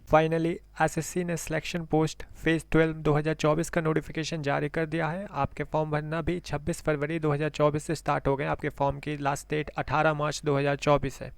Finally SSC ने selection post phase 12 2024 का notification जारी कर दिया है। आपके फॉर्म भरना भी 26 फरवरी 2024 से स्टार्ट हो गए। आपके फॉर्म की लास्ट डेट 18 मार्च 2024 है।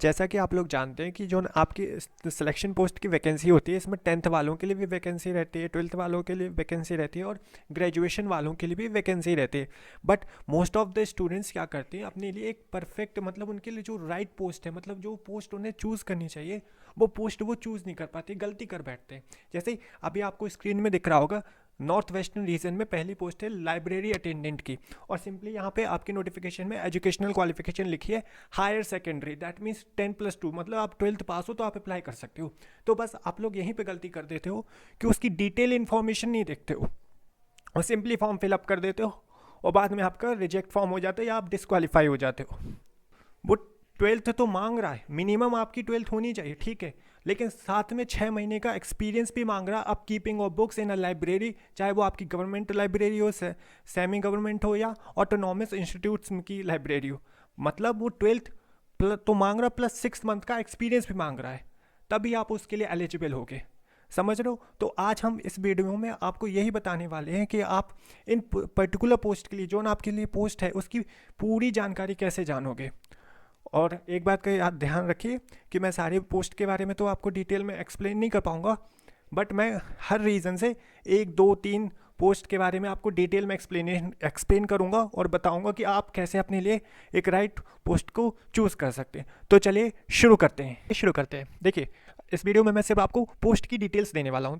जैसा कि आप लोग जानते हैं कि जो आपकी सिलेक्शन पोस्ट की वैकेंसी होती है, इसमें 10th वालों के लिए भी वैकेंसी रहती है, 12th वालों के लिए वैकेंसी रहती है और ग्रेजुएशन वालों के लिए भी वैकेंसी रहती है। But most of the students क्या करते हैं, अपने लिए एक परफेक्ट मतलब उनके लिए जो राइट पोस्ट है, मतलब जो पोस्ट उन्हें चूज़ करनी चाहिए वो पोस्ट वो चूज़ नहीं कर पाते, गलती कर बैठते हैं। जैसे ही अभी आपको स्क्रीन में दिख रहा होगा, नॉर्थ वेस्टर्न रीजन में पहली पोस्ट है लाइब्रेरी अटेंडेंट की, और सिंपली यहाँ पे आपकी नोटिफिकेशन में एजुकेशनल क्वालिफिकेशन लिखी है हायर सेकेंडरी, दैट मीन्स 10+2, मतलब आप 12th पास हो तो आप अप्लाई कर सकते हो। तो बस आप लोग यहीं पे गलती कर देते हो कि उसकी डिटेल इन्फॉर्मेशन नहीं देखते हो और सिंपली फॉर्म फिलअप कर देते हो और बाद में आपका रिजेक्ट फॉर्म हो जाता है या आप डिस्क्वालीफाई हो जाते हो। वो 12th तो मांग रहा है, मिनिमम आपकी 12th होनी चाहिए, ठीक है, लेकिन साथ में 6 महीने का एक्सपीरियंस भी मांग रहा है up keeping of books in a library, चाहे वो आपकी गवर्नमेंट लाइब्रेरी हो, सेमी गवर्नमेंट हो या ऑटोनॉमस इंस्टीट्यूट्स की लाइब्रेरी हो। मतलब वो 12th तो मांग रहा प्लस 6 मंथ का एक्सपीरियंस भी मांग रहा है, तभी आप उसके लिए एलिजिबल होगे। समझ रहे हो? तो आज हम इस वीडियो में आपको यही बताने वाले हैं कि आप इन पर्टिकुलर पोस्ट के लिए, जो ना आपके लिए पोस्ट है, उसकी पूरी जानकारी कैसे जानोगे। और एक बात का याद ध्यान रखिए कि मैं सारी पोस्ट के बारे में तो आपको डिटेल में एक्सप्लेन नहीं कर पाऊँगा, बट मैं हर रीज़न से 1 2 3 पोस्ट के बारे में आपको डिटेल में एक्सप्लेन करूँगा और बताऊँगा कि आप कैसे अपने लिए एक राइट पोस्ट को चूज़ कर सकते हैं। तो चलिए शुरू करते हैं। देखिए, इस वीडियो में मैं सिर्फ आपको पोस्ट की डिटेल्स देने वाला हूँ।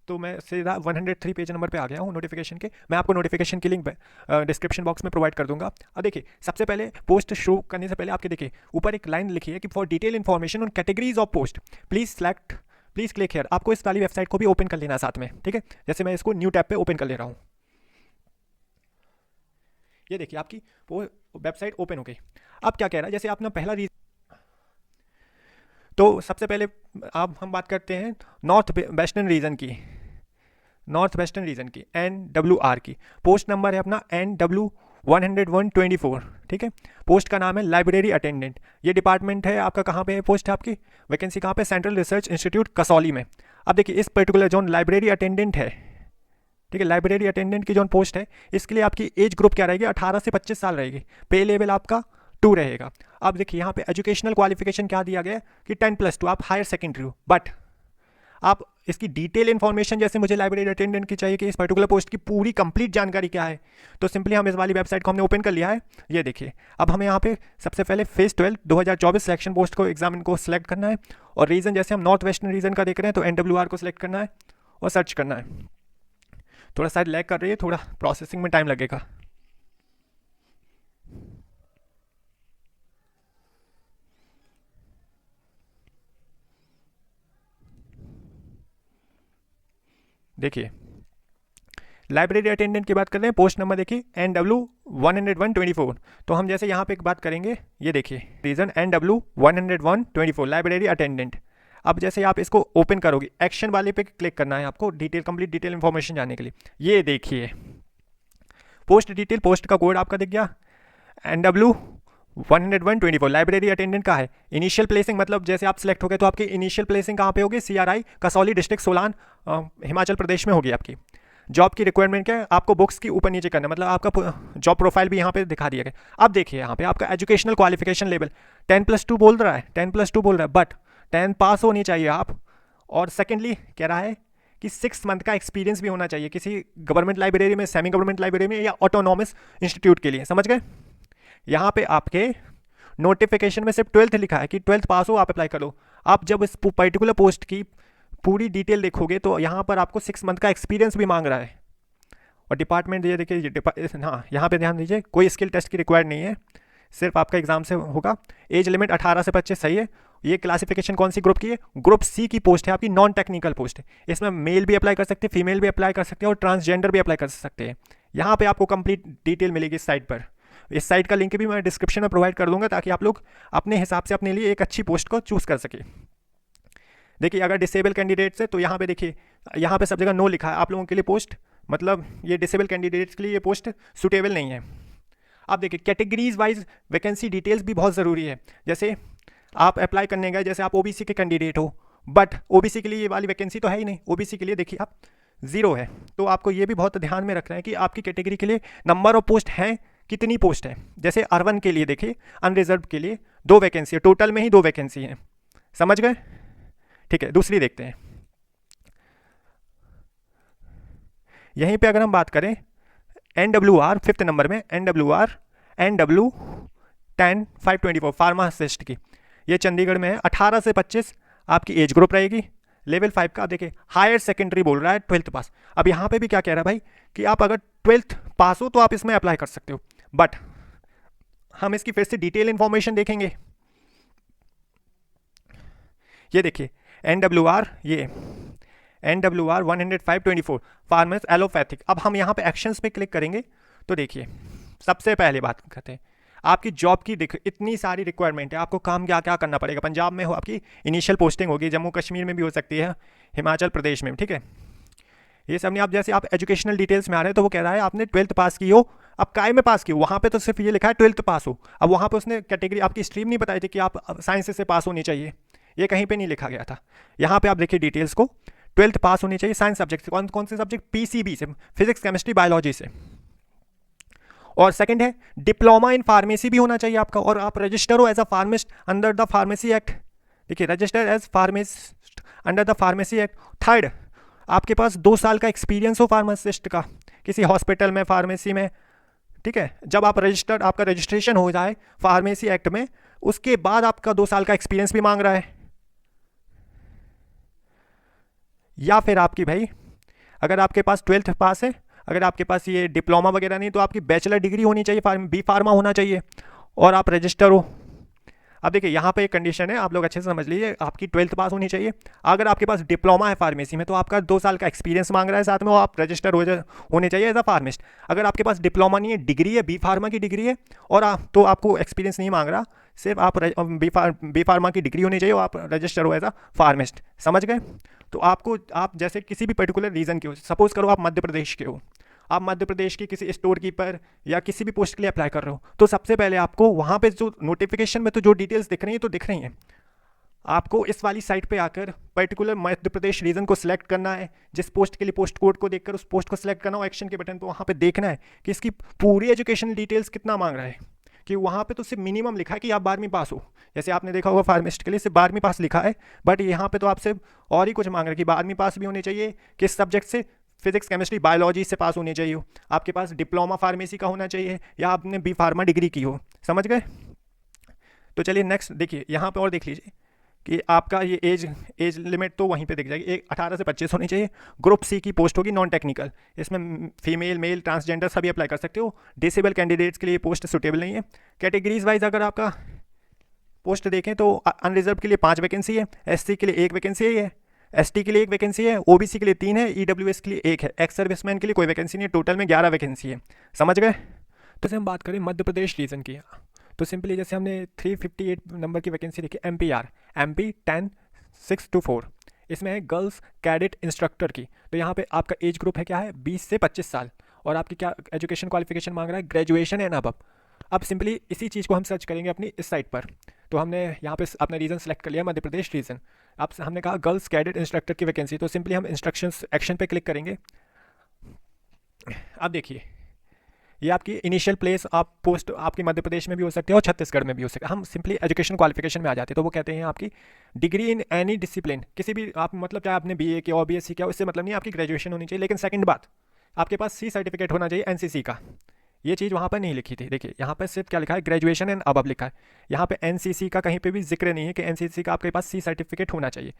तो मैं सीधा 103 पेज नंबर पे आ गया हूँ नोटिफिकेशन के। मैं आपको नोटिफिकेशन की लिंक डिस्क्रिप्शन बॉक्स में प्रोवाइड कर दूंगा। अब देखिए, सबसे पहले पोस्ट शुरू करने से पहले आपके देखिए ऊपर एक लाइन लिखी है कि for detail information on categories of post please click here. आपको इस वाली वेबसाइट को भी ओपन कर लेना साथ में, ठीक है। जैसे मैं इसको न्यू टैब पे ओपन कर ले रहा हूँ, ये देखिए आपकी वो वेबसाइट ओपन हो गई। अब क्या कह रहा है, जैसे आपने पहला तो सबसे पहले अब हम बात करते हैं नॉर्थ वेस्टर्न रीजन की NWR की। पोस्ट नंबर है अपना NW10124, ठीक है। पोस्ट का नाम है लाइब्रेरी अटेंडेंट। ये डिपार्टमेंट है आपका, कहाँ पे है पोस्ट है आपकी, वैकेंसी कहाँ पे, सेंट्रल रिसर्च इंस्टीट्यूट कसौली में। अब देखिए, इस पर्टिकुलर जोन लाइब्रेरी अटेंडेंट है, ठीक है, लाइब्रेरी अटेंडेंट की जो पोस्ट है, इसके लिए आपकी एज ग्रुप क्या रहेगी, 18 से 25 साल रहेगी। पे लेवल आपका 2 रहेगा। अब देखिए यहाँ पे एजुकेशनल क्वालिफिकेशन क्या दिया गया कि 10+2, आप हायर सेकेंडरी हो। बट आप इसकी डिटेल इन्फॉर्मेशन, जैसे मुझे लाइब्रेरी अटेंडेंट की चाहिए कि इस पर्टिकुलर पोस्ट की पूरी कंप्लीट जानकारी क्या है, तो सिंपली हम इस वाली वेबसाइट को हमने ओपन कर लिया है। ये देखिए, अब हमें यहाँ पे सबसे पहले फेज 12 2024 सिलेक्शन पोस्ट को एग्जामिन को सिलेक्ट करना है, और रीजन जैसे हम नॉर्थ वेस्टर्न रीजन का देख रहे हैं तो NWR को सिलेक्ट करना है और सर्च करना है। थोड़ा साइड लैग कर रही है, थोड़ा प्रोसेसिंग में टाइम लगेगा। देखिए, लाइब्रेरी अटेंडेंट की बात कर रहे हैं, पोस्ट नंबर देखिए NW10124। तो हम जैसे यहाँ पे एक बात करेंगे, ये देखिए रीजन NW10124 लाइब्रेरी अटेंडेंट। अब जैसे आप इसको ओपन करोगे, एक्शन वाले पे क्लिक करना है आपको कंप्लीट डिटेल इन्फॉर्मेशन जानने के लिए। ये देखिए पोस्ट डिटेल, पोस्ट का कोड आपका दिख गया NW10124 लाइब्रेरी अटेंडेंट का है। इनिशियल प्लेसिंग, मतलब जैसे आप सिलेक्ट हो गए तो आपकी इनिशियल प्लेसिंग कहाँ पे होगी, CRI कसौली डिस्ट्रिक्ट सोलान हिमाचल प्रदेश में होगी आपकी। जॉब की रिक्वायरमेंट क्या है, आपको बुक्स की ऊपर नीचे करना, मतलब आपका जॉब प्रोफाइल भी यहाँ पे दिखा दिया गया। अब देखिए यहाँ पे आपका एजुकेशनल क्वालिफिकेशन लेवल 10+2 बोल रहा है, 10+2 बोल रहा है, बट 10 पास होनी चाहिए आप। और सेकेंडली कह रहा है कि 6 मंथ का एक्सपीरियंस भी होना चाहिए किसी गवर्नमेंट लाइब्रेरी में, सेमी गवर्नमेंट लाइब्रेरी में या ऑटोनॉमस इंस्टीट्यूट के लिए। समझ गए? यहाँ पे आपके नोटिफिकेशन में सिर्फ 12th लिखा है कि 12th पास हो आप अप्लाई करो। आप जब इस पर्टिकुलर पोस्ट की पूरी डिटेल देखोगे तो यहाँ पर आपको 6 मंथ का एक्सपीरियंस भी मांग रहा है। और डिपार्टमेंट ये देखिए, हाँ यहाँ पे ध्यान दीजिए, कोई स्किल टेस्ट की रिक्वायर्ड नहीं है, सिर्फ आपका एग्जाम से होगा। एज लिमिट 18 से 25 सही है। ये क्लासिफिकेशन कौन सी ग्रुप की है, ग्रुप C की पोस्ट है आपकी, नॉन टेक्निकल पोस्ट है। इसमें मेल भी अप्लाई कर सकते हैं, फीमेल भी अप्लाई कर सकते हैं और ट्रांसजेंडर भी अप्लाई कर सकते हैं। यहाँ पे आपको कंप्लीट डिटेल मिलेगी इस साइट पर। इस साइट का लिंक भी मैं डिस्क्रिप्शन में प्रोवाइड कर दूंगा ताकि आप लोग अपने हिसाब से अपने लिए एक अच्छी पोस्ट को चूज़ कर सके। देखिए, अगर डिसेबल कैंडिडेट्स है तो यहाँ पे देखिए, यहाँ पे सब जगह नो लिखा है आप लोगों के लिए पोस्ट, मतलब ये डिसेबल कैंडिडेट्स के लिए ये पोस्ट सूटेबल नहीं है। अब देखिए, कैटेगरीज वाइज वैकेंसी डिटेल्स भी बहुत ज़रूरी है। जैसे आप अप्लाई करने गए, जैसे आप OBC के कैंडिडेट हो, बट ओबीसी के लिए ये वाली वैकेंसी तो है ही नहीं, ओबीसी के लिए देखिए आप 0 है। तो आपको ये भी बहुत ध्यान में रखना है कि आपकी कैटेगरी के लिए नंबर ऑफ पोस्ट हैं, कितनी पोस्ट है। जैसे R1 के लिए देखिए, अनरिजर्व के लिए 2 वैकेंसी है, टोटल में ही 2 वैकेंसी हैं, समझ गए। ठीक है, दूसरी देखते हैं। यहीं पे अगर हम बात करें NWR 5th नंबर में, NWR NW 10524 फार्मासिस्ट की, ये चंडीगढ़ में है। 18 से 25 आपकी एज ग्रुप रहेगी। लेवल 5 का देखिए हायर सेकेंडरी बोल रहा है, 12th पास। अब यहाँ पे भी क्या कह रहा है भाई कि आप अगर 12th पास हो तो आप इसमें अप्लाई कर सकते हो, बट हम इसकी फिर से डिटेल इंफॉर्मेशन देखेंगे। ये देखिए NWR, ये NWR 10524 फार्मेस एलोपैथिक। अब हम यहाँ पे एक्शंस पे क्लिक करेंगे तो देखिए सबसे पहले बात करते हैं आपकी जॉब की। इतनी सारी रिक्वायरमेंट है, आपको काम क्या क्या करना पड़ेगा। पंजाब में हो आपकी इनिशियल पोस्टिंग होगी, जम्मू कश्मीर में भी हो सकती है, हिमाचल प्रदेश में, ठीक है। ये सब नहीं, आप जैसे आप एजुकेशनल डिटेल्स में आ रहे हैं तो वो कह रहा है आपने 12th पास की हो। अब काय में पास की हो, वहाँ पे तो सिर्फ ये लिखा है 12th पास हो। अब वहाँ पे उसने कैटेगरी आपकी स्ट्रीम नहीं बताई थी कि आप साइंस से पास होनी चाहिए, ये कहीं पे नहीं लिखा गया था। यहाँ पे आप देखिए डिटेल्स को, 12th पास होनी चाहिए साइंस सब्जेक्ट से। कौन कौन से सब्जेक्ट? PCB से, फिजिक्स केमिस्ट्री बायोलॉजी से। और सेकंड है डिप्लोमा इन फार्मेसी भी होना चाहिए आपका, और आप रजिस्टर हो as a pharmacist under the pharmacy act. देखिए register as pharmacist under the pharmacy act. Third, आपके पास 2 साल का एक्सपीरियंस हो फार्मासिस्ट का किसी हॉस्पिटल में, फार्मेसी में, ठीक है। जब आप रजिस्टर्ड, आपका रजिस्ट्रेशन हो जाए फार्मेसी एक्ट में, उसके बाद आपका 2 साल का एक्सपीरियंस भी मांग रहा है। या फिर आपकी भाई अगर आपके पास 12th पास है, अगर आपके पास ये डिप्लोमा वगैरह नहीं, तो आपकी बैचलर डिग्री होनी चाहिए, बी फार्मा होना चाहिए, और आप रजिस्टर हो। अब देखिए यहाँ पे एक कंडीशन है, आप लोग अच्छे से समझ लीजिए, आपकी 12th पास होनी चाहिए। अगर आपके पास डिप्लोमा है फार्मेसी में तो आपका 2 साल का एक्सपीरियंस मांग रहा है साथ में, वो आप रजिस्टर होने चाहिए एज अ फार्मिस्ट। अगर आपके पास डिप्लोमा नहीं है, डिग्री है, बी फार्मा की डिग्री है, और तो आपको एक्सपीरियंस नहीं मांग रहा, सिर्फ आप बी फार्मा की डिग्री होनी चाहिए और आप रजिस्टर हो एज अ फार्मिस्ट, समझ गए। तो आपको, आप जैसे किसी भी पर्टिकुलर रीजन के हो, सपोज करो आप मध्य प्रदेश के हो, आप मध्य प्रदेश के किसी स्टोर कीपर या किसी भी पोस्ट के लिए अप्लाई कर रहे हो, तो सबसे पहले आपको वहाँ पे जो नोटिफिकेशन में तो जो डिटेल्स दिख रही हैं तो दिख रही हैं, आपको इस वाली साइट पे आकर पर्टिकुलर मध्य प्रदेश रीजन को सिलेक्ट करना है। जिस पोस्ट के लिए पोस्ट कोड को देखकर उस पोस्ट को सिलेक्ट करना हो, एक्शन के बटन पर वहाँ पे देखना है कि इसकी पूरी एजुकेशनल डिटेल्स कितना मांग रहा है। कि वहाँ पे तो सिर्फ मिनिमम लिखा है कि आप 12वीं पास हो, जैसे आपने देखा होगा फार्मिस्ट के लिए सिर्फ 12वीं पास लिखा है, बट यहाँ पे तो आपसे और ही कुछ मांग रहे हैं कि 12वीं पास भी होनी चाहिए, किस सब्जेक्ट से, फिजिक्स केमिस्ट्री बायोलॉजी से पास होनी चाहिए, आपके पास डिप्लोमा फार्मेसी का होना चाहिए, या आपने बी फार्मा डिग्री की हो, समझ गए। तो चलिए नेक्स्ट देखिए, यहाँ पे और देख लीजिए कि आपका ये एज लिमिट तो वहीं पे दिख जाएगी, 18 से 25 होनी चाहिए। ग्रुप सी की पोस्ट होगी नॉन टेक्निकल, इसमें फीमेल मेल ट्रांसजेंडर सभी अप्लाई कर सकते हो। डिसेबल कैंडिडेट्स के लिए पोस्ट सूटेबल नहीं है। कैटेगरीज वाइज अगर आपका पोस्ट देखें तो अनरिजर्व के लिए 5 वैकेंसी है, SC के लिए 1 वैकेंसी है, ST के लिए 1 वैकेंसी है, OBC के लिए 3 है, EWS के लिए 1 है, एक्स सर्विसमैन के लिए कोई वैकेंसी नहीं है। टोटल में 11 वैकेंसी है, समझ गए। तो जैसे हम बात करें मध्य प्रदेश रीजन की, तो सिंपली जैसे हमने 358 नंबर की वैकेंसी देखी MPR MP 10624, इसमें है गर्ल्स कैडेट इंस्ट्रक्टर की। तो यहाँ पे आपका एज ग्रुप है क्या है, 20 से 25 साल, और आपकी क्या एजुकेशन क्वालिफिकेशन मांग रहा है, ग्रेजुएशन एंड अबव। अब सिंपली इसी चीज़ को हम सर्च करेंगे अपनी इस साइट पर। तो हमने यहाँ पे अपना रीजन सेलेक्ट कर लिया, मध्य प्रदेश रीजन। अब हमने कहा गर्ल्स कैडेट इंस्ट्रक्टर की वैकेंसी, तो सिंपली हम इंस्ट्रक्शंस एक्शन पे क्लिक करेंगे। अब देखिए ये आपकी इनिशियल प्लेस, आप पोस्ट आपकी मध्य प्रदेश में भी हो सकते हैं और छत्तीसगढ़ में भी हो सकते हैं। हम सिंपली एजुकेशन क्वालिफिकेशन में आ जाते हैं, तो वो कहते हैं आपकी डिग्री इन एनी डिसिप्लिन, किसी भी आप मतलब चाहे आपने BA किया और BSc किया, उससे मतलब नहीं, आपकी ग्रेजुएशन होनी चाहिए। लेकिन सेकंड बात, आपके पास C सर्टिफिकेट होना चाहिए NCC का। ये चीज़ वहाँ पर नहीं लिखी थी, देखिए यहाँ पर सिर्फ क्या लिखा है, ग्रेजुएशन एंड अबव लिखा है। यहाँ पे NCC का कहीं पे भी जिक्र नहीं है कि NCC का आपके पास C सर्टिफिकेट होना चाहिए।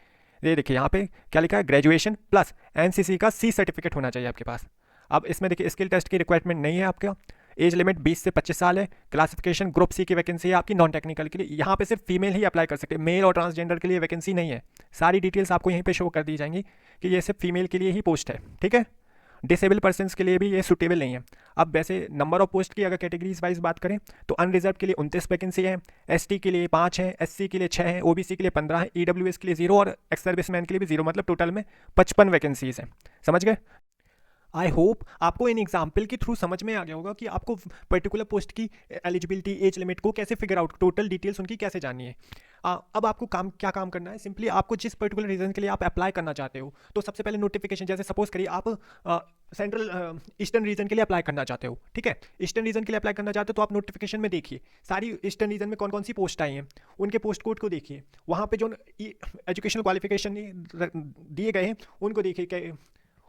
ये देखिए यहाँ पे क्या लिखा है, ग्रेजुएशन प्लस NCC का C सर्टिफिकेट होना चाहिए आपके पास। अब इसमें देखिए स्किल टेस्ट की रिक्वायरमेंट नहीं है आपका, एज लिमिट 20 से 25 साल है, क्लासिफिकेशन ग्रुप C की वैकेंसी है आपकी नॉन टेक्निकल के लिए। यहाँ पे सिर्फ फीमेल ही अप्लाई कर सकते हैं, मेल और ट्रांसजेंडर के लिए वैकेंसी नहीं है। सारी डिटेल्स आपको यहीं पे शो कर दी जाएंगी कि ये सिर्फ फीमेल के लिए ही पोस्ट है, ठीक है। डिसेबल पर्सनस के लिए भी ये सूटेबल नहीं है। अब वैसे नंबर ऑफ पोस्ट की अगर कैटेगरीज वाइज बात करें तो अनरिजर्व के लिए 29 वैकेंसी है, ST के लिए 5 है, SC के लिए 6 है, OBC के लिए 15 है, EWS के लिए 0 और एक्स सर्विसमैन के लिए भी 0, मतलब टोटल में 55 वैकेंसीज हैं, समझ गए। आई होप आपको इन एग्जाम्पल के थ्रू समझ में आ गया होगा कि आपको पर्टिकुलर पोस्ट की एलिजिबिलिटी, एज लिमिट को कैसे फिगर आउट, टोटल डिटेल्स उनकी कैसे जाननी है। अब आपको क्या काम करना है, सिंपली आपको जिस पर्टिकुलर रीजन के लिए आप अप्लाई करना चाहते हो, तो सबसे पहले नोटिफिकेशन, जैसे सपोज करिए आप सेंट्रल ईस्टर्न रीजन के लिए अप्लाई करना चाहते हो, ठीक है, ईस्टर्न रीजन के लिए अप्लाई करना चाहते हो, तो आप नोटिफिकेशन में देखिए सारी ईस्टर्न रीजन में कौन कौन सी पोस्ट आई हैं, उनके पोस्ट कोड को देखिए, वहाँ पे जो एजुकेशनल क्वालिफिकेशन दिए गए हैं उनको देखिए,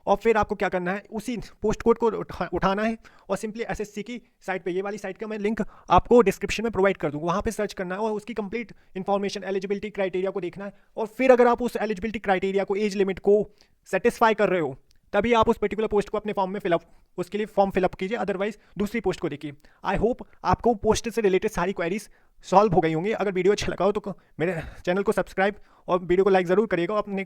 और फिर आपको क्या करना है, उसी पोस्ट कोड को उठाना है और सिंपली एसएससी की साइट पे, ये वाली साइट का मैं लिंक आपको डिस्क्रिप्शन में प्रोवाइड कर दूँगा, वहाँ पे सर्च करना है और उसकी कंप्लीट इन्फॉर्मेशन, एलिजिबिलिटी क्राइटेरिया को देखना है, और फिर अगर आप उस एलिजिबिलिटी क्राइटेरिया को, एज लिमिट को सेटिस्फाई कर रहे हो, तभी आप उस पर्टिकुलर पोस्ट को अपने फॉर्म में फिलअप, उसके लिए फॉर्म फिलअप कीजिए, अदरवाइज दूसरी पोस्ट को देखिए। आई होप आपको पोस्ट से रिलेटेड सारी क्वेरीज सॉल्व हो गई होंगी। अगर वीडियो अच्छा लगा हो तो मेरे चैनल को सब्सक्राइब और वीडियो को लाइक ज़रूर करिएगा, अपने